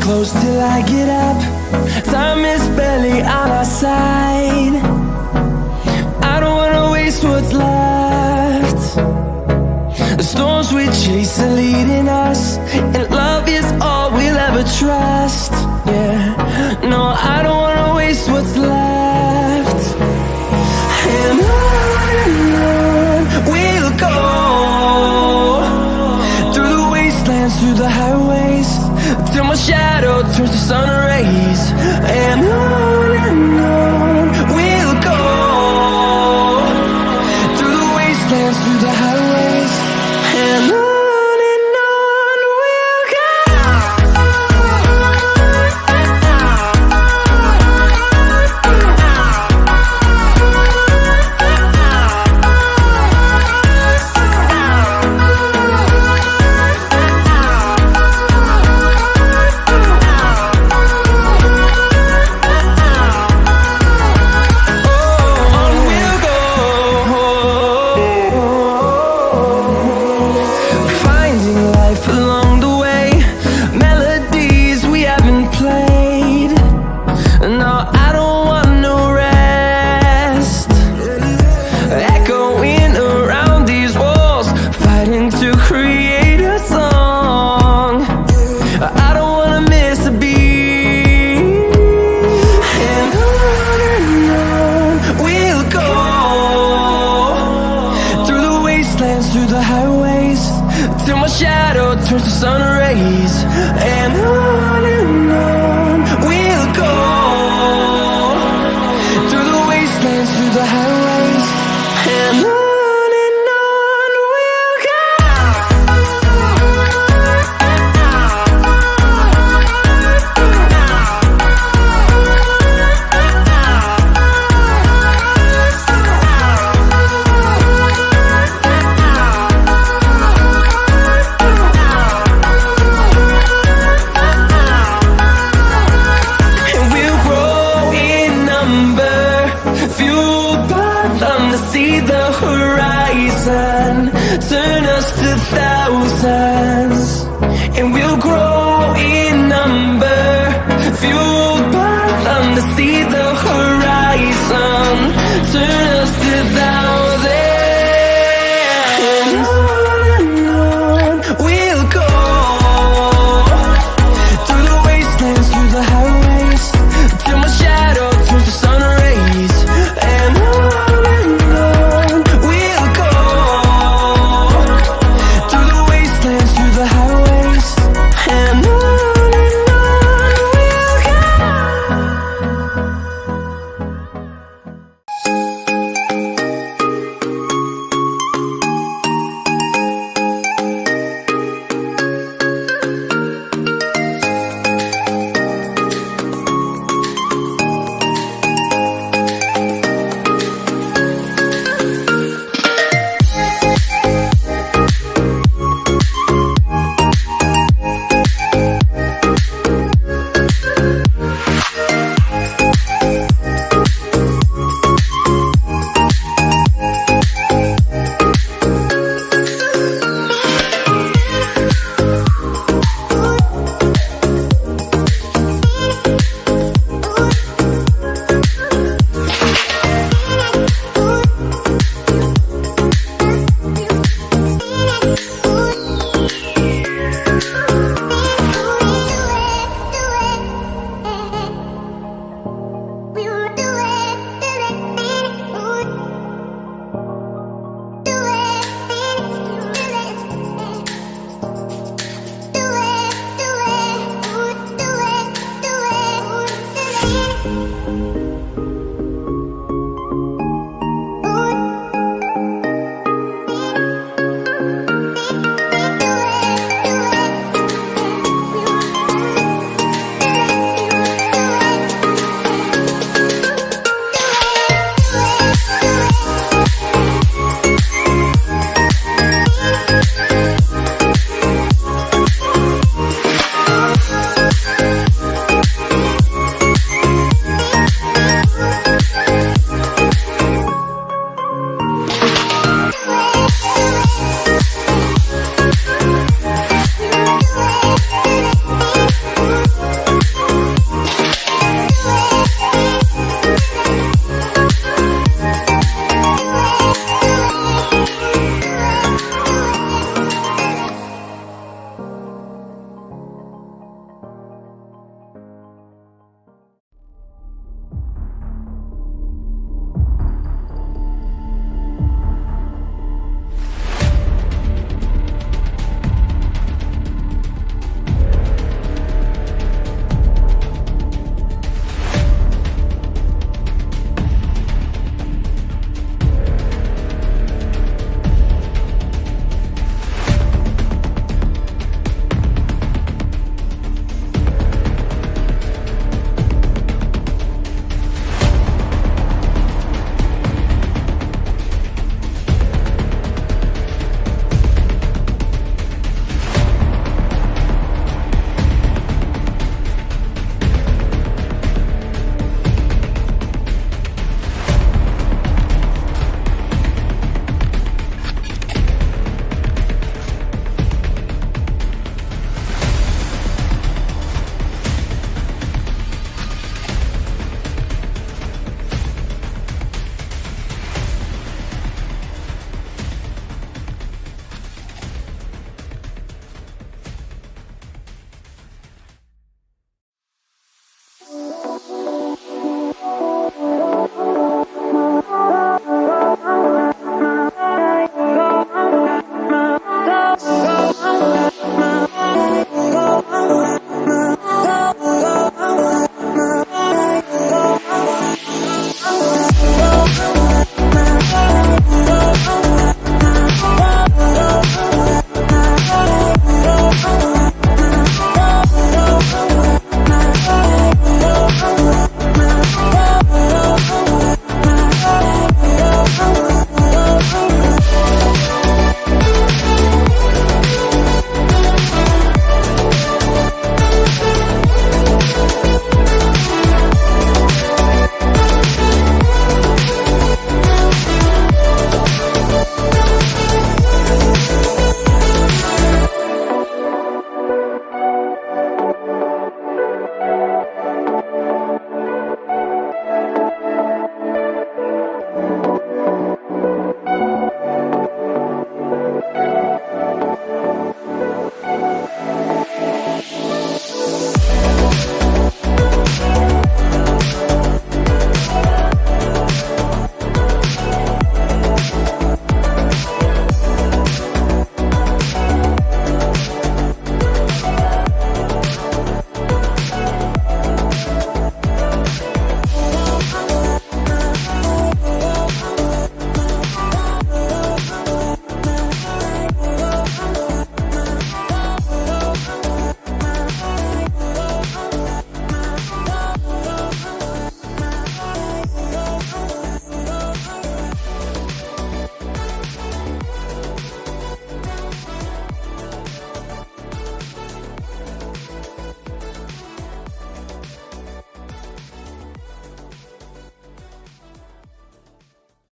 Close till I get up. Time is barely on our side. I don't wanna waste what's left. The storms we chase are leading us, and love is all we'll ever trust. Yeah, no, I don't wanna waste what's left. And on we'll go, through the wastelands, through the highways, till my shadow turns to sun rays. And on we'll go, through the wastelands, through the highways, and on we'll go. Through the highways, till my shadow turns to sun rays. And on we'll go, through the wastelands, through the highways, and on. See the horizon, turn us to thousands, and we'll grow in number, fueled by them. To see the horizon, turn us to thousands, and on we'll go, through the wastelands, through the highways, till my shadow turns to sun rays. And on